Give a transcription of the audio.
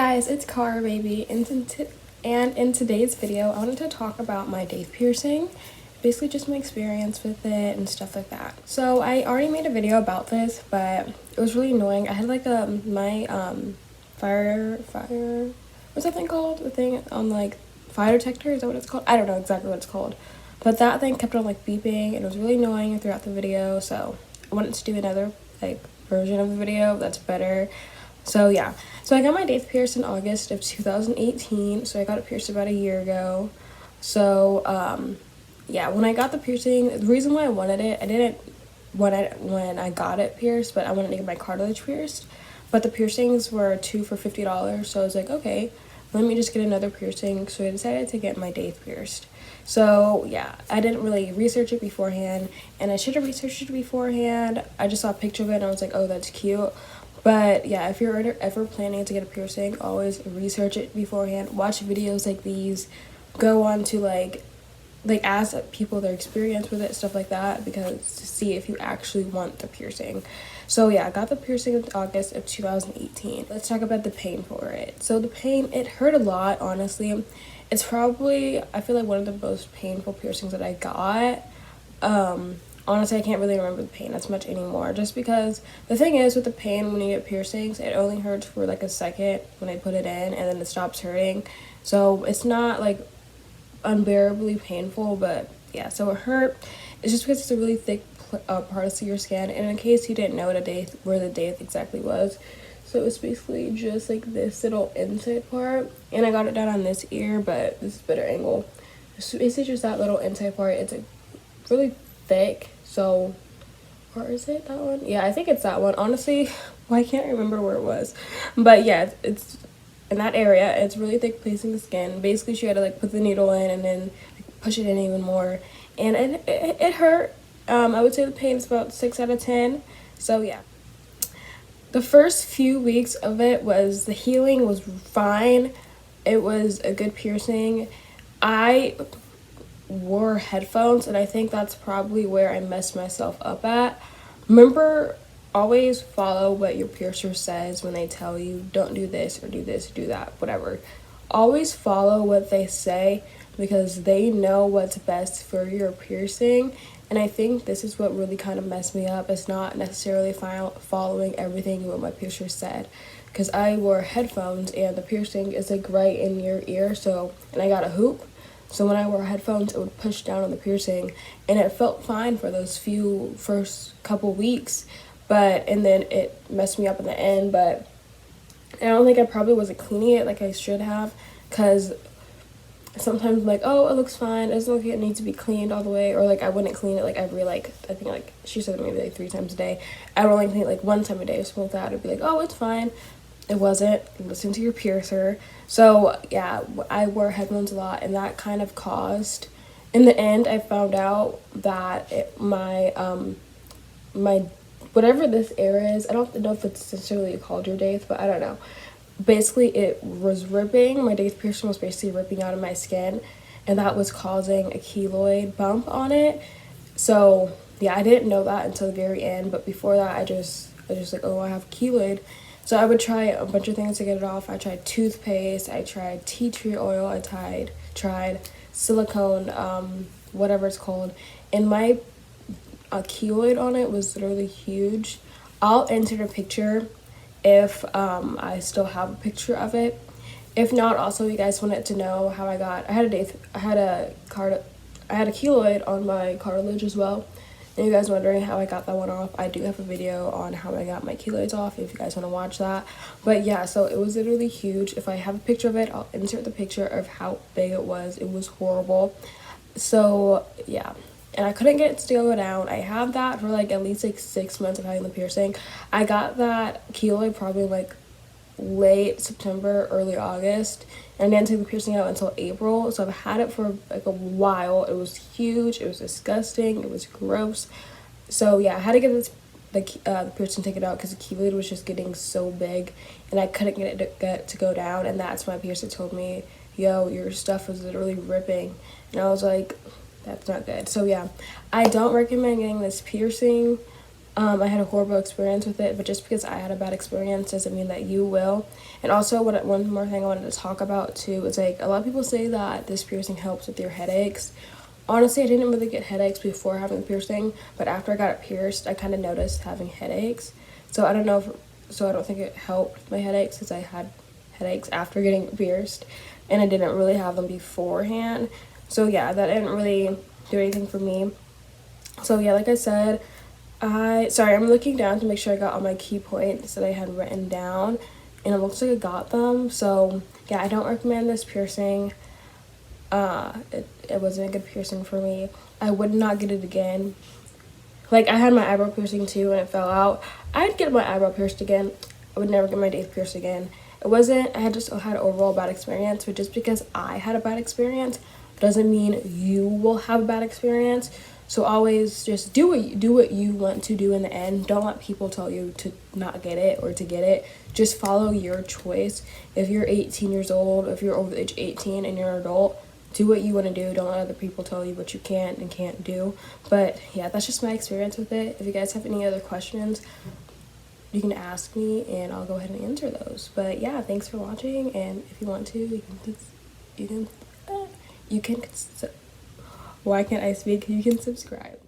guys, it's Cara baby, and in today's video I wanted to talk about my Daith piercing, basically just my experience with it and stuff like that. So I already made a video about this, but it was really annoying. I had like my fire what's that thing called, the thing on like fire detector, is that what it's called? I don't know exactly what it's called, but that thing kept on like beeping and it was really annoying throughout the video. So I wanted to do another like version of the video that's better. So yeah, so I got my Daith pierced in August of 2018, so I got it pierced about a year ago. So yeah, when I got the piercing, the reason why I wanted it, I didn't when I got it pierced, but I wanted to get my cartilage pierced. But the piercings were two for $50, so I was like, okay, let me just get another piercing. So I decided to get my Daith pierced. So yeah, I didn't really research it beforehand, and I should have researched it beforehand. I just saw a picture of it and I was like, oh, that's cute. But yeah, if you're ever planning to get a piercing, always research it beforehand. Watch videos like these. Go on to like ask people their experience with it, stuff like that, because to see if you actually want the piercing. So yeah, I got the piercing in August of 2018. Let's talk about the pain for it. So the pain, it hurt a lot, honestly. It's probably, I feel like, one of the most painful piercings that I got. Honestly, I can't really remember the pain as much anymore, just because the thing is with the pain when you get piercings, it only hurts for like a second when I put it in, and then it stops hurting. So it's not like unbearably painful, but yeah, so it hurt. It's just because it's a really thick part of your skin, and in case you didn't know where the Daith exactly was, so it's basically just like this little inside part, and I got it down on this ear, but this is a better angle. It's basically just that little inside part. It's a really thick, so, or is it that one? Yeah, I think it's that one. Honestly, well, I can't remember where it was, but yeah, it's in that area. It's really thick placing the skin. Basically, she had to like put the needle in and then like, push it in even more, and it hurt. I would say the pain is about 6 out of 10. So yeah, the first few weeks of it was, the healing was fine. It was a good piercing. I wore headphones, and I think that's probably where I messed myself up at. Remember, always follow what your piercer says when they tell you don't do this or do this, do that, whatever. Always follow what they say, because they know what's best for your piercing. And I think this is what really kind of messed me up. It's not necessarily following everything what my piercer said, because I wore headphones and the piercing is like right in your ear, so, and I got a hoop. So when I wore headphones, it would push down on the piercing, and it felt fine for those first couple weeks, and then it messed me up in the end. But I don't think I probably wasn't cleaning it like I should have, because sometimes I'm like, oh, it looks fine, it doesn't look like it needs to be cleaned all the way, or like I wouldn't clean it like every, like, I think like she said maybe like 3 times a day. I would only clean it like 1 time a day or something like that. I'd be like, oh, it's fine. It wasn't. Listen to your piercer. So yeah, I wore headphones a lot, and that kind of caused, in the end, I found out that my whatever this area is, I don't know if it's necessarily called your Daith, but I don't know. Basically, it was ripping. My Daith piercing was basically ripping out of my skin, and that was causing a keloid bump on it. So yeah, I didn't know that until the very end, but before that, I just like, oh, I have keloid. So I would try a bunch of things to get it off. I tried toothpaste, I tried tea tree oil, I tried silicone, whatever it's called, and my keloid on it was literally huge. I'll insert a picture if I still have a picture of it. If not, also, you guys wanted to know how I had a keloid on my cartilage as well. And you guys wondering how I got that one off, I do have a video on how I got my keloids off if you guys want to watch that. But yeah, so it was literally huge. If I have a picture of it, I'll insert the picture of how big it was. It was horrible. So yeah, and I couldn't get it to go down. I had that for like at least like 6 months of having the piercing. I got that keloid probably like late September, early August, and I didn't take the piercing out until April. So I've had it for like a while. It was huge, it was disgusting, it was gross. So yeah, I had to get the piercing taken out because the keloid was just getting so big, and I couldn't get it to go down. And that's when my piercer told me, yo, your stuff is literally ripping, and I was like, that's not good. So yeah, I don't recommend getting this piercing. I had a horrible experience with it, but just because I had a bad experience doesn't mean that you will. And also, one more thing I wanted to talk about too is like a lot of people say that this piercing helps with your headaches. Honestly, I didn't really get headaches before having the piercing, but after I got it pierced, I kind of noticed having headaches. So I don't know so I don't think it helped my headaches because I had headaches after getting it pierced, and I didn't really have them beforehand. So yeah, that didn't really do anything for me. So yeah, like I said, I'm looking down to make sure I got all my key points that I had written down, and it looks like I got them. So yeah, I don't recommend this piercing. It wasn't a good piercing for me. I would not get it again. Like, I had my eyebrow piercing too and it fell out. I'd get my eyebrow pierced again. I would never get my Daith pierced again. I had just had an overall bad experience, but just because I had a bad experience doesn't mean you will have a bad experience. So always just do what you want to do in the end. Don't let people tell you to not get it or to get it. Just follow your choice. If you're 18 years old, if you're over the age 18 and you're an adult, do what you want to do. Don't let other people tell you what you can and can't do. But yeah, that's just my experience with it. If you guys have any other questions, you can ask me and I'll go ahead and answer those. But yeah, thanks for watching, and if you want to, you can why can't I speak? You can subscribe.